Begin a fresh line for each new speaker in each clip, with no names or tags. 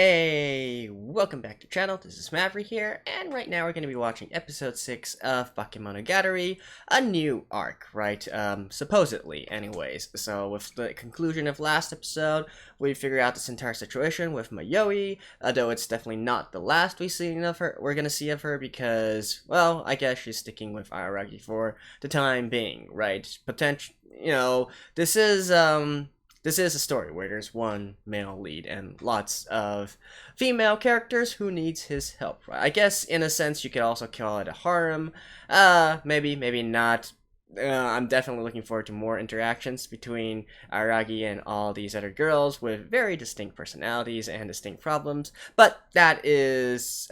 Hey, welcome back to the channel. This is Maverick here, and right now we're going to be watching episode 6 of Bakemonogatari, a new arc, right? Supposedly, anyways. So, with the conclusion of last episode, we figured out this entire situation with Mayoi, although it's definitely not the last we're going to see of her because, well, I guess she's sticking with Araragi for the time being, right? This is a story where there's one male lead and lots of female characters who needs his help. Right? I guess in a sense you could also call it a harem. Maybe not. I'm definitely looking forward to more interactions between Aragi and all these other girls with very distinct personalities and distinct problems. But that is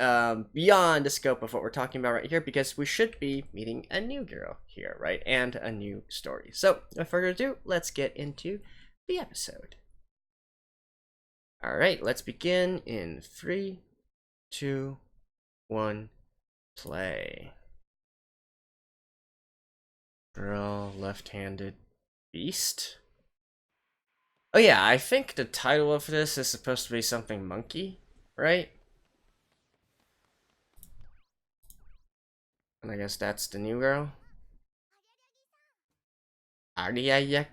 beyond the scope of what we're talking about right here because we should be meeting a new girl here, right? And a new story. So, without further ado, let's get into the episode. Alright, let's begin in 3, 2, 1, play. Girl, left-handed beast. Oh yeah, I think the title of this is supposed to be something monkey, right? And I guess that's the new girl. Ariaya.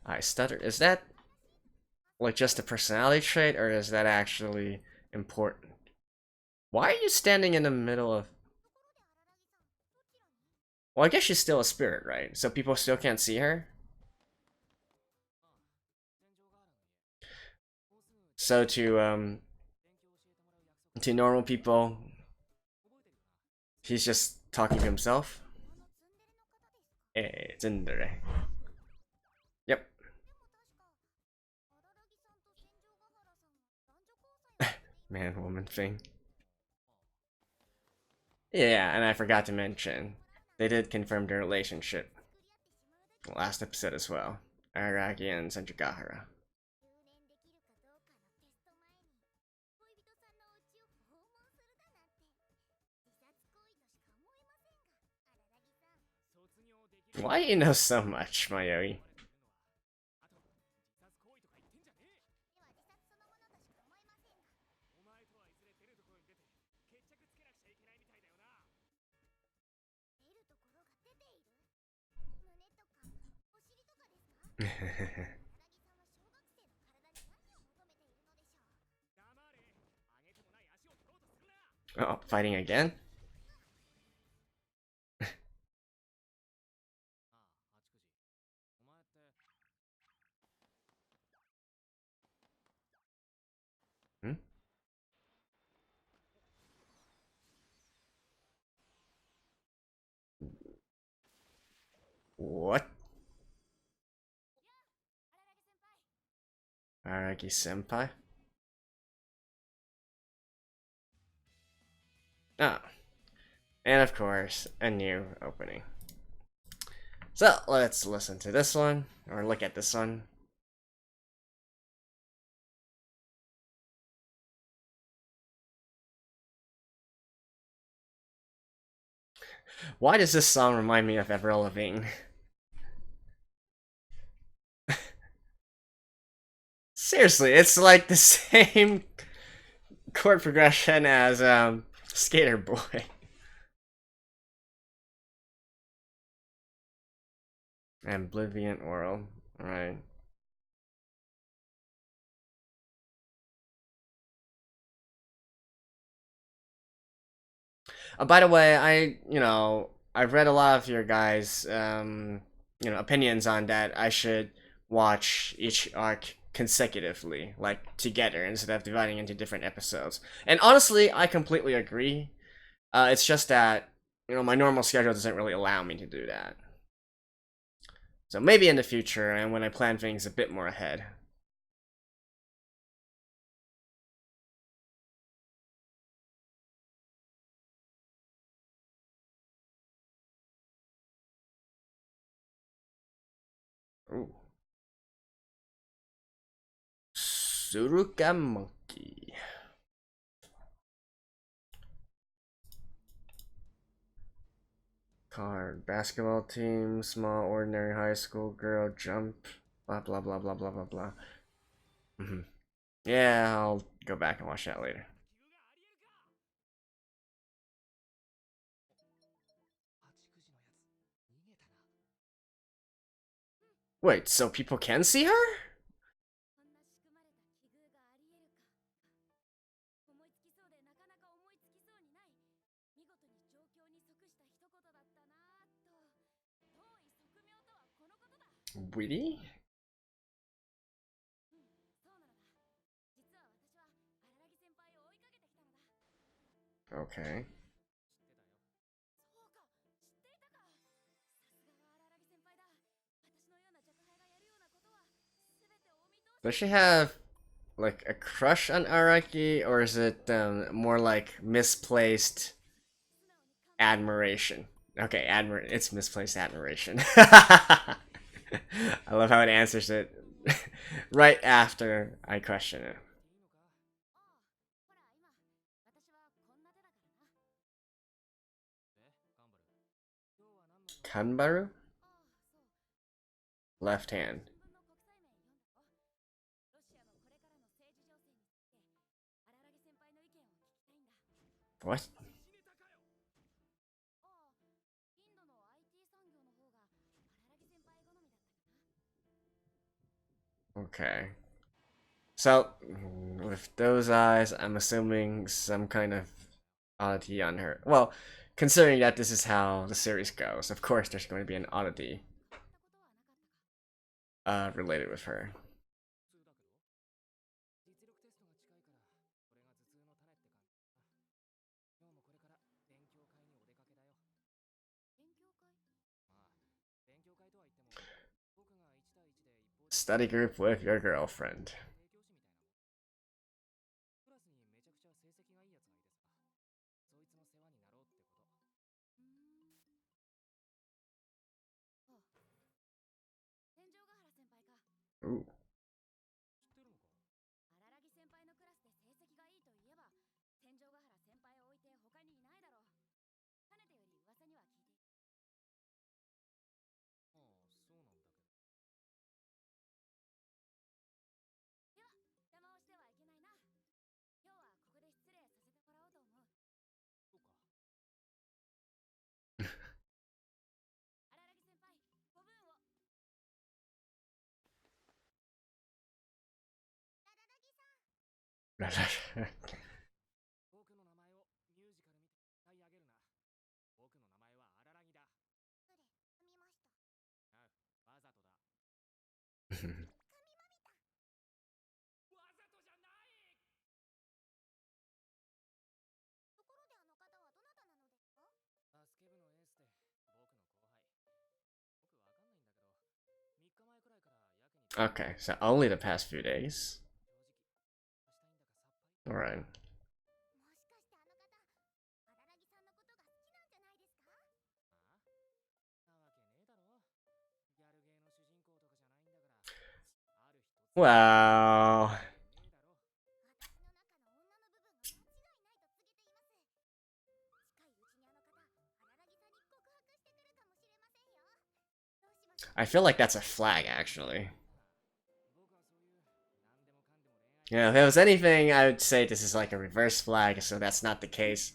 I stuttered. Is that like just a personality trait, or is that actually important? Why are you standing in the middle of... Well, I guess she's still a spirit, right? So people still can't see her? So to normal people, he's just talking to himself. Tsundere. Yep. Man, woman thing. Yeah, and I forgot to mention, they did confirm their relationship. Last episode as well. Araki and Senjugahara. Why do you know so much, Mayoi? Oh, fighting again? Hmm? What? Araki senpai? Oh. And of course, a new opening. So, let's listen to this one, or look at this one. Why does this song remind me of Avril Lavigne? Seriously, it's like the same chord progression as Skater Boy. Ambivient World, right? By the way, I've read a lot of your guys, opinions on that. I should watch each arc consecutively, like together, instead of dividing into different episodes. And honestly, I completely agree. It's just that my normal schedule doesn't really allow me to do that. So maybe in the future, and when I plan things a bit more ahead. Ooh. Suruka Monkey. Card. Basketball team. Small ordinary high school girl. Jump. Blah blah blah blah blah blah blah. Mm-hmm. Yeah, I'll go back and watch that later. Wait, so people can see her? Really? Okay. Does she have like a crush on Araki, or is it more like misplaced admiration? Okay, it's misplaced admiration. I love how it answers it right after I question it. Kanbaru? Left hand. What? Okay. So, with those eyes, I'm assuming some kind of oddity on her. Well, considering that this is how the series goes, of course there's going to be an oddity related with her. Study group with your girlfriend. Ooh. Okay, so only the past few days. Alright. Well, I feel like that's a flag, actually. Yeah, if it was anything, I would say this is like a reverse flag, so that's not the case.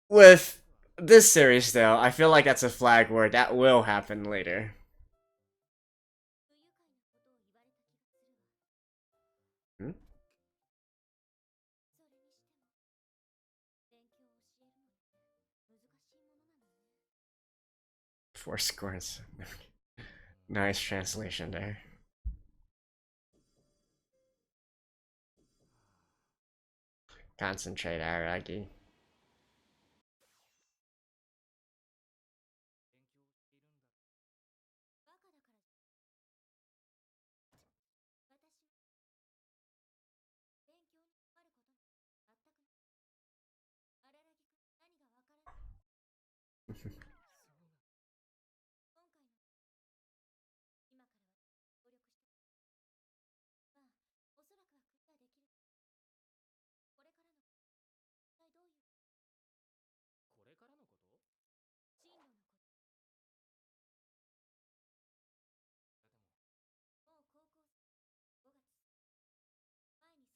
With this series, though, I feel like that's a flag where that will happen later. Hmm? Four scores. Nice translation there. Concentrate, Araki.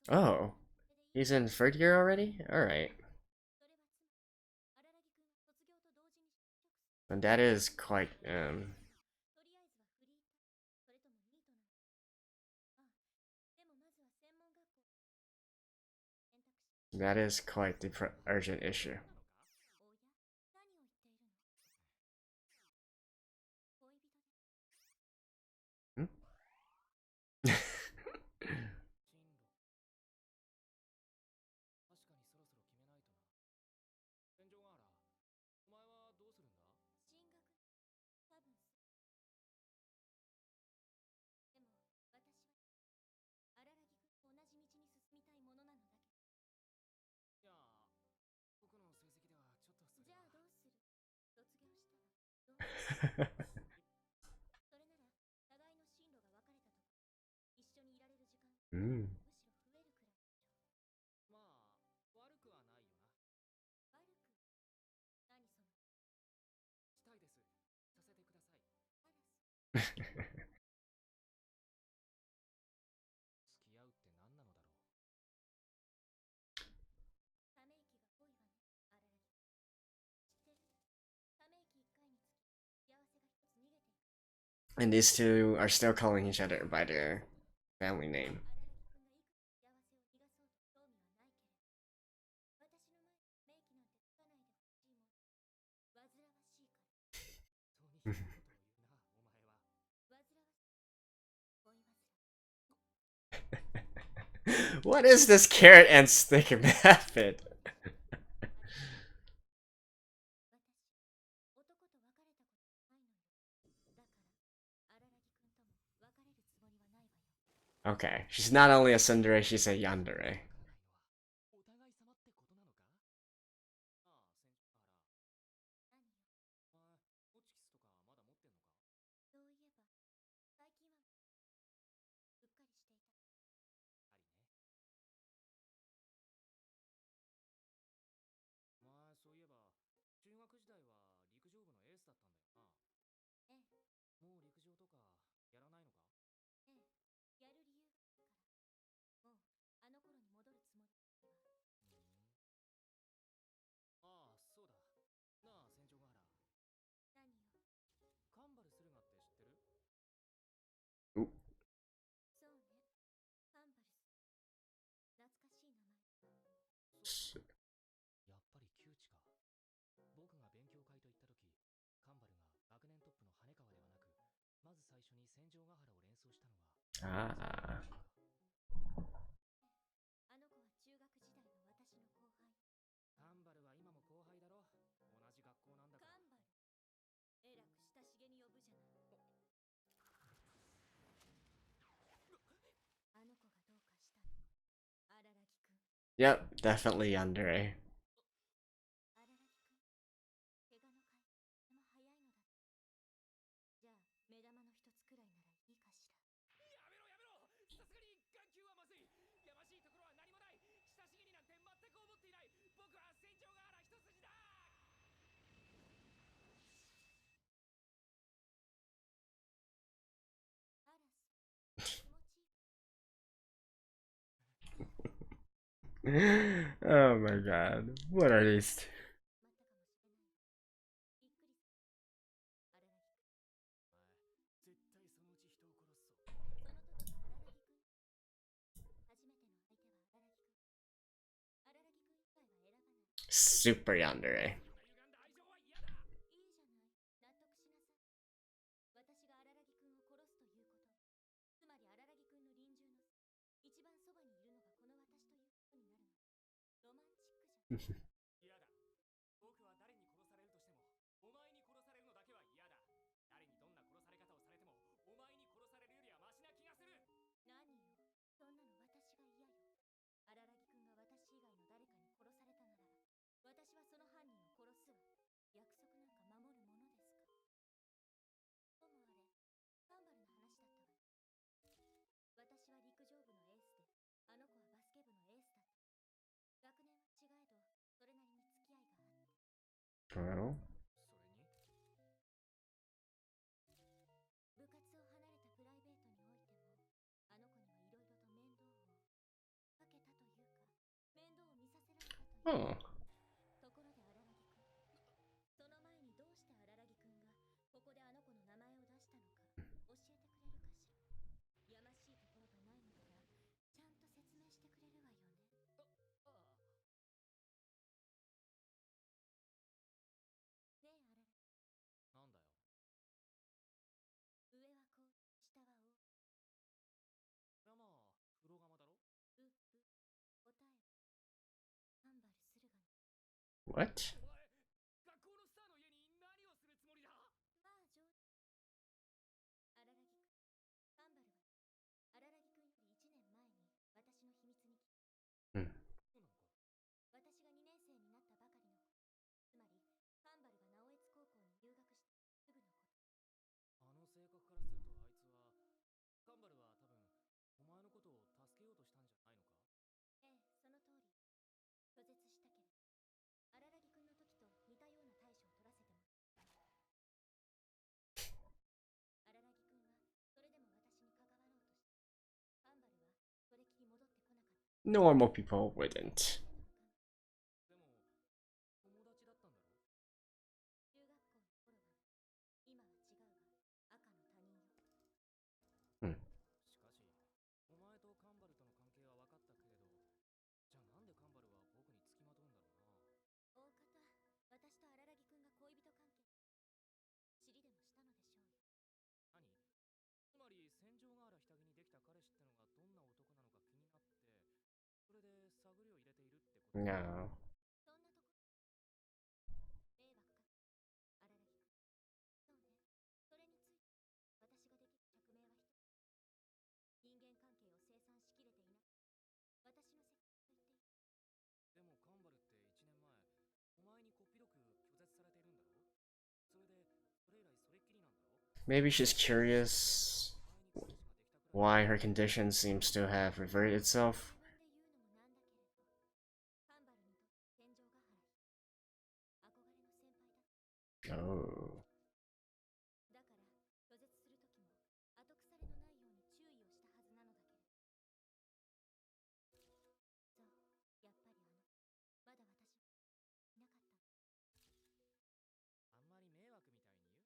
Oh, he's in third year already? Alright. And that is quite, that is quite the urgent issue. Hmm? Mm. And these two are still calling each other by their family name. What is this carrot and stick method? Okay, she's not only a tsundere, she's a yandere. Ooh. Ah. Yep, definitely yandere. Oh my god. What are these? Super yandere. Well. Oh.
ところで荒木くん、その前にどうして荒木くんがここであの子の名前を出したのか教えてくれるかしら。やましいところがないのならちゃんと説明してくれるわよね。ねえ荒木、
なんだよ。
上はこう、下はおう。
それはまあ、風呂釜だろ。
答えはハンバルするがね。
What?
お前、学校のスターの家に何をするつもりだ。
まあ上荒木くん、ハンバルは荒木くんより1年前に私の秘密に来た。
Hmm.
そうなのか。
私が2年生になったばかりの子、つまりハンバルが直江津高校に入学してすぐのこと。
あの性格からするとあいつは、カンバルは多分、お前のことを助けようとしたんじゃないのか。
ええ、その通り。拒絶したけれど荒木くんの時と似たような対処を取らせてもらった。荒木くんはそれでも私に関わろうとして、ハンバルはそれきり戻ってこなかった。
Normal people wouldn't.
でも、友達だったんだろ。
中学校の頃はね。今は違うが赤の他人よ。
Hmm.
しかし、お前とカンバルとの関係は分かったけれど、じゃあなんでカンバルは僕につきまとうんだろうな。
大方、私と荒木くんが恋人関係知りでもしたのでしょうよ。
何？つまり戦場がある下着にできた彼氏ってのがどんな男なのか気になって、それで探りを入れているってことか。
No.
そんなとこ迷惑か荒木くん。そうね。それについて私ができる釈明は一つ。人間関係を清算しきれていない私の責任と言っていい。
でもカンバルって1年前、お前にこっぴどく拒絶されているんだろ。それで、それ以来それっきりなんだろ。
Maybe she's curious why her condition seems to have reverted itself.
自分で言うのもなんだけれど、カンバルにとって戦場ヶ原ひ憧れの先輩だった。
Oh.
だから拒絶する時も後腐れのないように注意をしたはずなのだけれど。そう、やっぱりまだ私いなかった。
あんまり迷惑みたいに言う。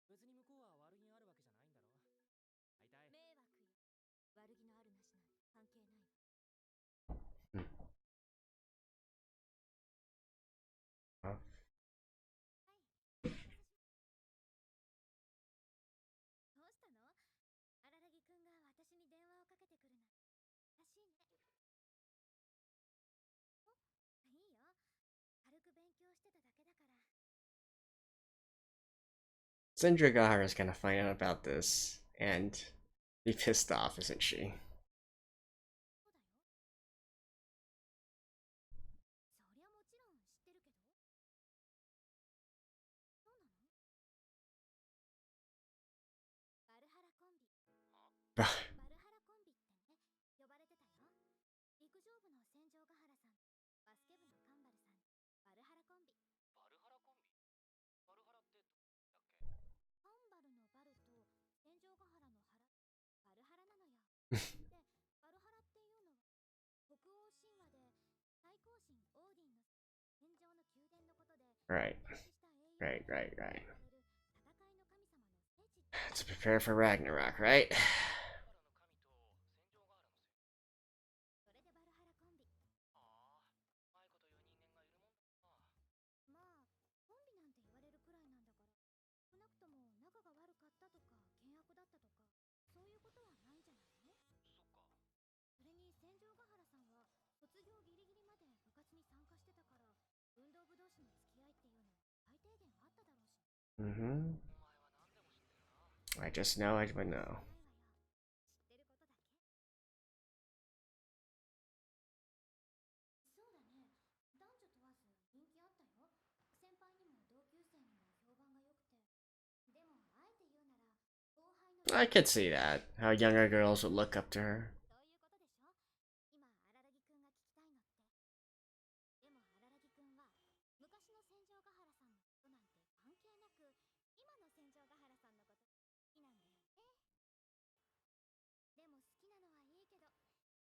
別に向こうは悪気があるわけじゃないんだろ。大体
迷惑よ。悪気のあるなしなんて関係ないわ。
Hmm. Huh?
はい、お待たせしまどうしたの？荒木くんが私に電話をかけてくるなんてらしいね。お、いいよ。軽く勉強してただけだから。
Sindra Gahara is gonna find out about this and be pissed off, isn't she?
そうだよ。そりゃもちろん知ってるけど。そうなの？バルハラコンビ。バルハラコンビってね、呼ばれてたよ。陸上部の戦場ヶ原さん、バスケ部のカンバルさん、バルハラコンビ。
バルハラコンビ。バルハラってどだっけ。
カンバルのバルと戦場ヶ原の原、バルハラなのよ。で、バルハラっていうのは北欧神話で最高神オーディンの戦場の宮殿のことで、
Right.
歴史した英雄
Right,
と
right,
呼ば
right.
れる戦いの神様の聖地って。
To prepare for Ragnarok, right?
バルハラの神と戦場ガーラのせい。
それでバルハラコンビ。
ああ、うまいこと言う人間がいるもんだな。
まあコンビなんて言われるくらいなんだから、少なくとも仲が悪かったとか険悪だったとかそういうことはないんじゃないの？
そっか。
それに戦場ヶ原さんは卒業ギリギリまで部活に参加してたから、運動部同士の付き合いっていうのは最低限あっただろうし。
Mm-hmm.
お前は何でも知ってるな。
I just know I would know.
ないわよ。知ってることだけ。そうだね。男女問わず人気あったよ。先輩にも同級生にも評判が良くて。でもあえて言うなら後輩の
I could see that. How younger girls would look up to her.
そういうことでしょ。今荒木くんが聞きたいのって。でも荒木くんは昔の戦場ヶ原さんのことなんて関係なく、今の戦場ヶ原さんのこと好きなんだよね。でも好きなのはいいけど、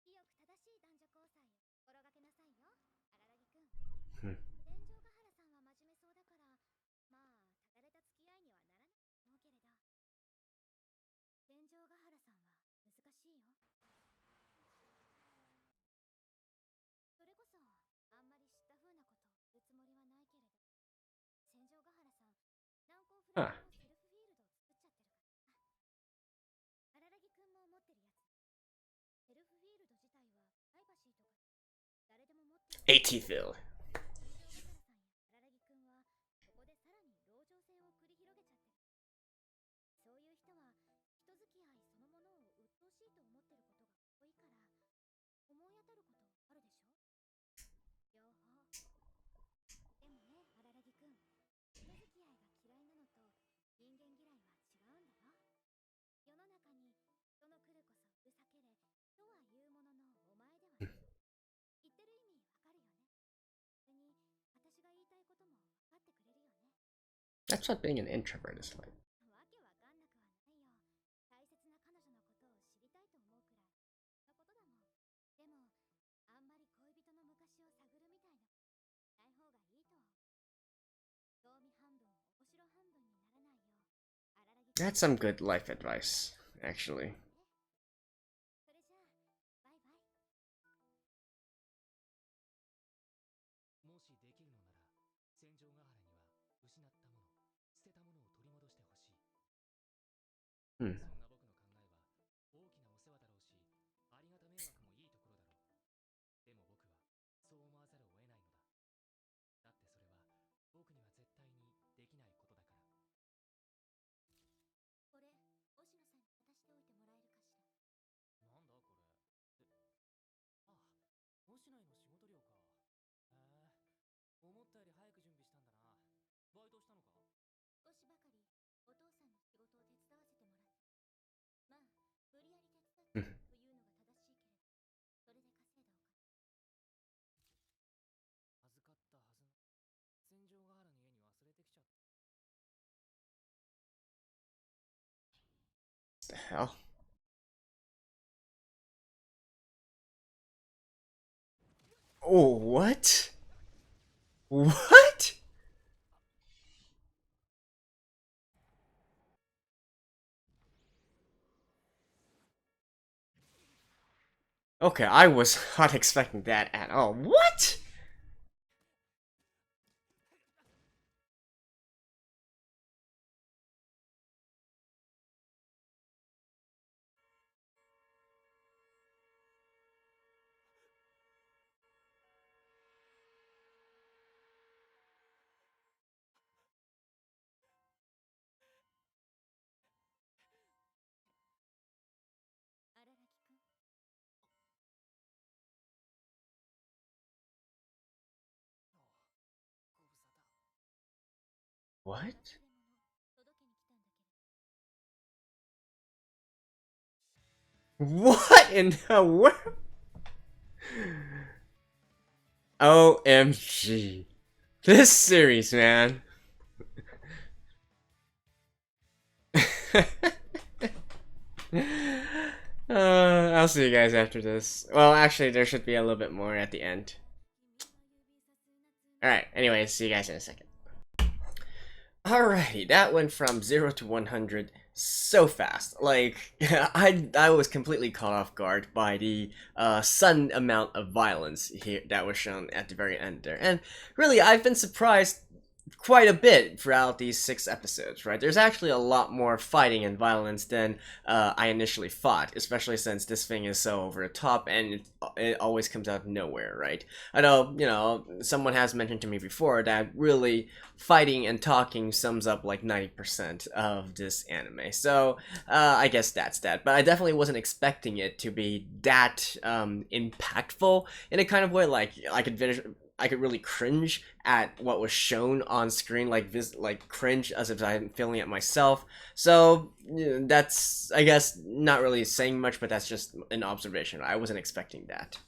清く正しい男女交際を心がけなさいよ、荒木
Huh. 80 That's what being an introvert is like. That's some good life advice, actually.
もしできるのなら戦場ヶ原には失ったもの捨てたものを取り戻してほしい。
Hmm.
そんな僕の考えは大きなお世話だろうし、ありがた迷惑もいいところだろう。でも僕はそう思わざるを得ないのだ。だってそれは僕には絶対にできないことだから。これ、押野さんに渡しておいてもらえるかしら。なんだこれ。あ、押野への仕事量か。へえ、思ったより早く準備したんだな。バイトしたのか。少しばかりお父さんの仕事を手伝わせてもらって。まあ、無理やり手伝ったというのが正しいけれど、それで稼いだお金。預かったはずの戦場ヶ原の家に忘れてきちゃった。
The hell? Oh, what? What? Okay, I was not expecting that at all. What? What? What in the world? OMG. This series, man. I'll see you guys after this. Well, actually, there should be a little bit more at the end. Alright, anyways, see you guys in a second. Alrighty, that went from 0 to 100 so fast. Like, I was completely caught off guard by the sudden amount of violence here that was shown at the very end there. And really, I've been surprised quite a bit throughout these 6 episodes, right? There's actually a lot more fighting and violence than I initially thought, especially since this thing is so over the top and it always comes out of nowhere, right? I know, you know, someone has mentioned to me before that really fighting and talking sums up like 90% of this anime. So, I guess that's that. But I definitely wasn't expecting it to be that impactful in a kind of way. Like, I could really cringe at what was shown on screen, like cringe as if I'm feeling it myself. So that's, I guess, not really saying much, but that's just an observation. I wasn't expecting that.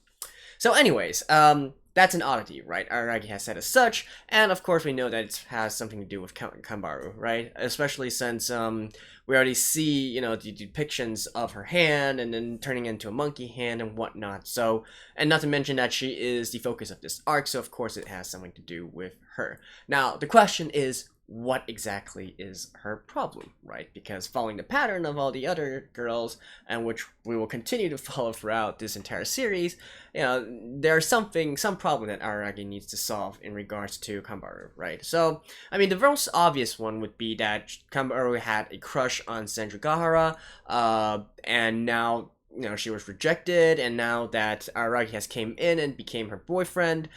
So anyways, that's an oddity, right? Araragi has said as such, and of course we know that it has something to do with Kambaru, right? Especially since we already see, you know, the depictions of her hand and then turning into a monkey hand and whatnot. So, and not to mention that she is the focus of this arc, so of course it has something to do with her. Now, the question is, what exactly is her problem, right? Because following the pattern of all the other girls, and which we will continue to follow throughout this entire series, there's some problem that Araragi needs to solve in regards to Kambaru, right? So, I mean, the most obvious one would be that Kambaru had a crush on Senjugahara, and now she was rejected, and now that Araki has came in and became her boyfriend,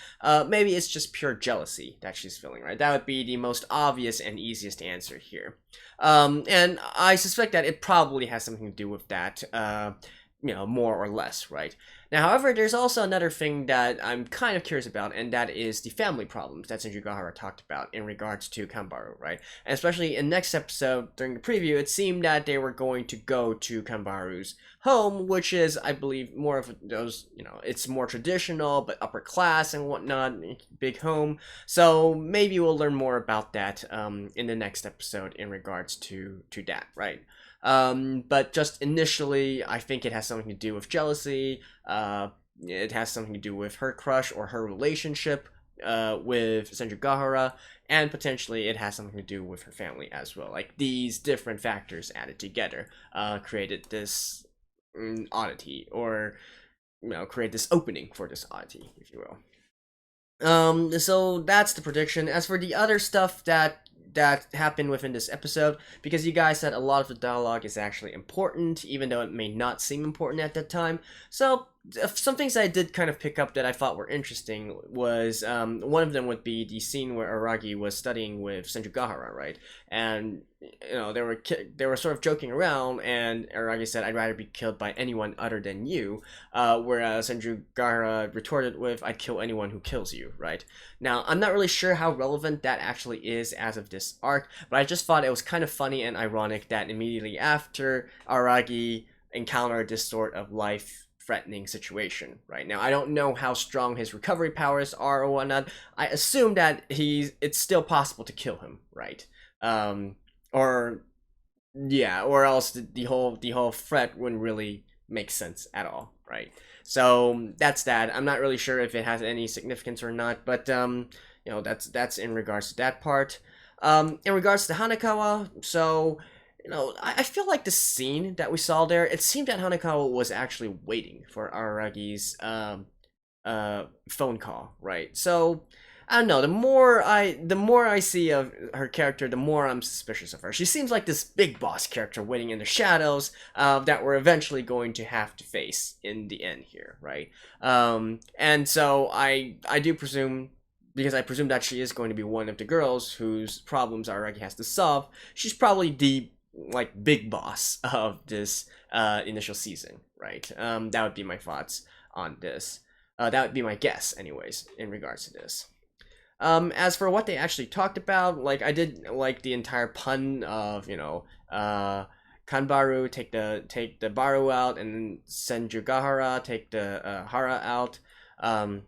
maybe it's just pure jealousy that she's feeling, right? That would be the most obvious and easiest answer here. And I suspect that it probably has something to do with that, more or less, right? Now, however, there's also another thing that I'm kind of curious about, and that is the family problems that Senjugahara talked about in regards to Kambaru, right? And especially in next episode, during the preview, it seemed that they were going to go to Kambaru's home, which is, I believe, more of those, it's more traditional, but upper class and whatnot, big home. So maybe we'll learn more about that in the next episode in regards to that, right? But just initially, I think it has something to do with jealousy. It has something to do with her crush or her relationship with Senjugahara, and potentially it has something to do with her family as well. Like, these different factors added together created this oddity, or create this opening for this oddity, if you will. So that's the prediction. As for the other stuff that happened within this episode, because you guys said a lot of the dialogue is actually important, even though it may not seem important at that time. So some things I did kind of pick up that I thought were interesting was, one of them would be the scene where Aragi was studying with Senjugahara, right? And they were sort of joking around, and Aragi said, "I'd rather be killed by anyone other than you," whereas Senjugahara retorted with, "I'd kill anyone who kills you," right? Now, I'm not really sure how relevant that actually is as of this arc, but I just thought it was kind of funny and ironic that immediately after, Aragi encountered this sort of life-threatening situation, right? Now, I don't know how strong his recovery powers are or whatnot. I assume that it's still possible to kill him, right? Or else the whole threat wouldn't really make sense at all, right? So that's that. I'm not really sure if it has any significance or not, but that's in regards to that part. In regards to Hanekawa, so I feel like the scene that we saw there, it seemed that Hanekawa was actually waiting for Aragi's phone call, right? So I don't know. The more I see of her character, the more I'm suspicious of her. She seems like this big boss character waiting in the shadows that we're eventually going to have to face in the end here, right? And so I do presume, because I presume that she is going to be one of the girls whose problems Araki has to solve, she's probably the big boss of this initial season, right? That would be my thoughts on this. That would be my guess, anyways, in regards to this. As for what they actually talked about, I did like the entire pun of, Kanbaru take the Baru out, and then Senjugahara take the Hara out, and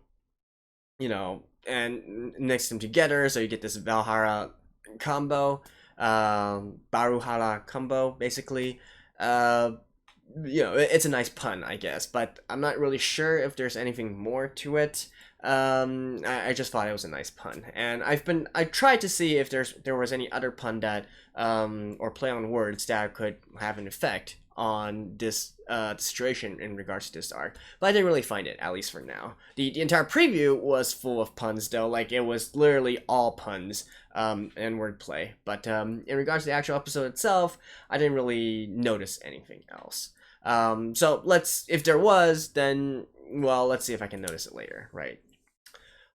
mix them together, so you get this Valhara combo, Baruhara combo, basically. It's a nice pun, I guess, but I'm not really sure if there's anything more to it. I just thought it was a nice pun, and I tried to see if there was any other pun that or play on words that could have an effect on this situation in regards to this arc, but I didn't really find it, at least for now. The entire preview was full of puns, though. It was literally all puns and wordplay, but in regards to the actual episode itself, I didn't really notice anything else. So if there was, then, well, let's see if I can notice it later, right?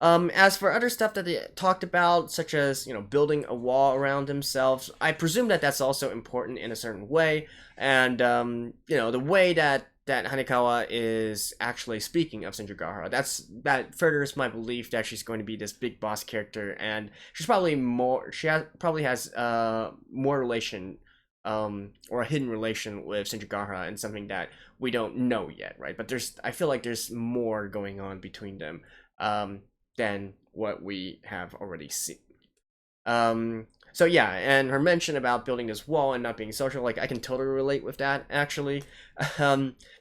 As for other stuff that they talked about, such as, building a wall around themselves, I presume that that's also important in a certain way, and, the way that Hanekawa is actually speaking of Senjugahara, that furthers my belief that she's going to be this big boss character, and she probably has more relation, or a hidden relation with Senjugahara, and something that we don't know yet, right? But I feel like there's more going on between them, than what we have already seen. So yeah, and her mention about building this wall and not being social, I can totally relate with that, actually,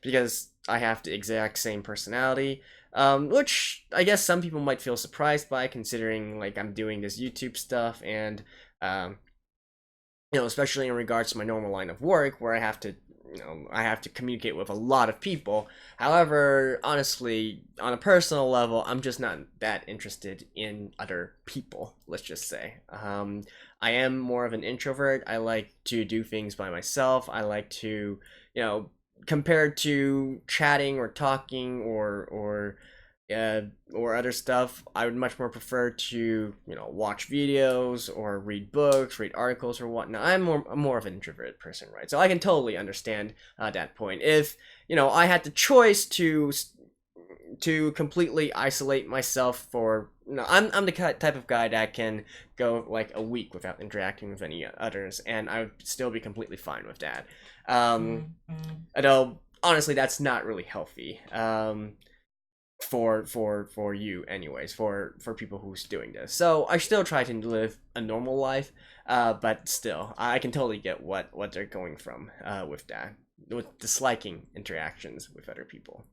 because I have the exact same personality, which I guess some people might feel surprised by, considering, I'm doing this YouTube stuff, and Especially in regards to my normal line of work where I have to communicate with a lot of people. However, honestly, on a personal level, I'm just not that interested in other people, let's just say. I am more of an introvert. I like to do things by myself. I like to, compared to chatting or talking or other stuff, I would much more prefer to, watch videos or read books, read articles or whatnot. I'm more of an introverted person, right? So I can totally understand that point. If, I had the choice to completely isolate myself for, I'm the type of guy that can go like a week without interacting with any others, and I would still be completely fine with that. Although, honestly, that's not really healthy. For you anyways, for people who's doing this. So I still try to live a normal life, but still I can totally get what they're going from with that, with disliking interactions with other people.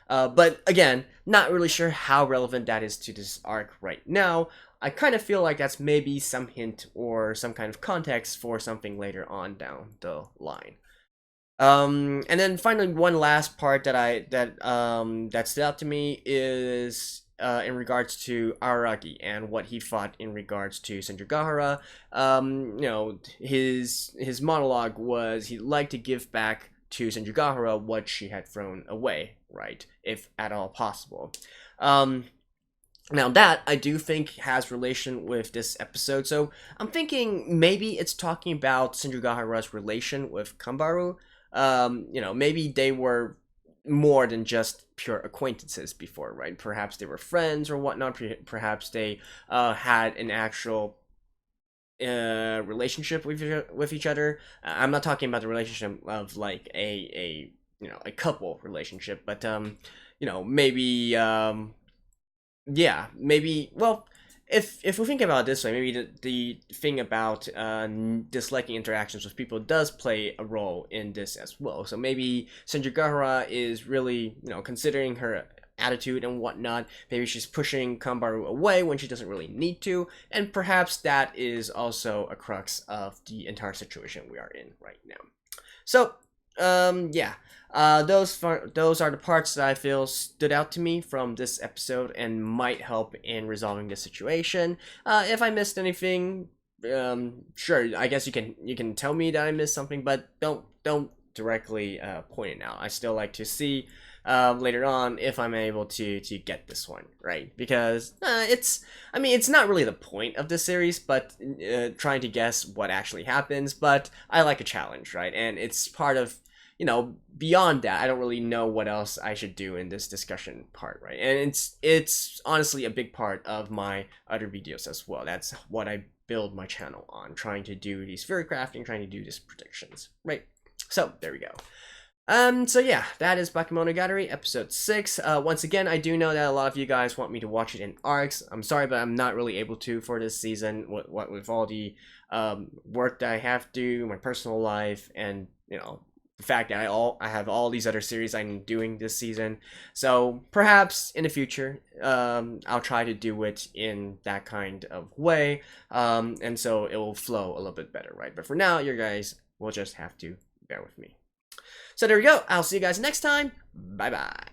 But again, not really sure how relevant that is to this arc right now. I kind of feel like that's maybe some hint or some kind of context for something later on down the line. And then finally, one last part that stood out to me is in regards to Araki and what he thought in regards to Senjugahara. His monologue was he'd like to give back to Senjugahara what she had thrown away, right, if at all possible. Now that I do think has relation with this episode, so I'm thinking maybe it's talking about Senjugahara's relation with Kambaru. Maybe they were more than just pure acquaintances before, right? Perhaps they were friends or whatnot. Perhaps they had an actual relationship with each other. I'm not talking about the relationship of like a couple relationship, but maybe yeah, maybe. Well, if we think about it this way, maybe the thing about disliking interactions with people does play a role in this as well. So maybe Senjugahara is really, considering her attitude and whatnot, maybe she's pushing Kambaru away when she doesn't really need to, and perhaps that is also a crux of the entire situation we are in right now. So, yeah. Those are the parts that I feel stood out to me from this episode and might help in resolving this situation. If I missed anything, sure, I guess you can tell me that I missed something, but don't directly point it out. I still like to see later on if I'm able to get this one right, because it's not really the point of this series, but trying to guess what actually happens. But I like a challenge, right? And it's part of, beyond that, I don't really know what else I should do in this discussion part, right? And it's honestly a big part of my other videos as well. That's what I build my channel on, trying to do these theory crafting, trying to do these predictions, right? So there we go. So yeah, that is Bakemonogatari episode 6. Once again, I do know that a lot of you guys want me to watch it in arcs. I'm sorry, but I'm not really able to for this season. With all the work that I have to do, my personal life, and the fact that I have all these other series I'm doing this season. So perhaps in the future, I'll try to do it in that kind of way, and so it will flow a little bit better, right? But for now, you guys will just have to bear with me. So there we go. I'll see you guys next time. Bye bye.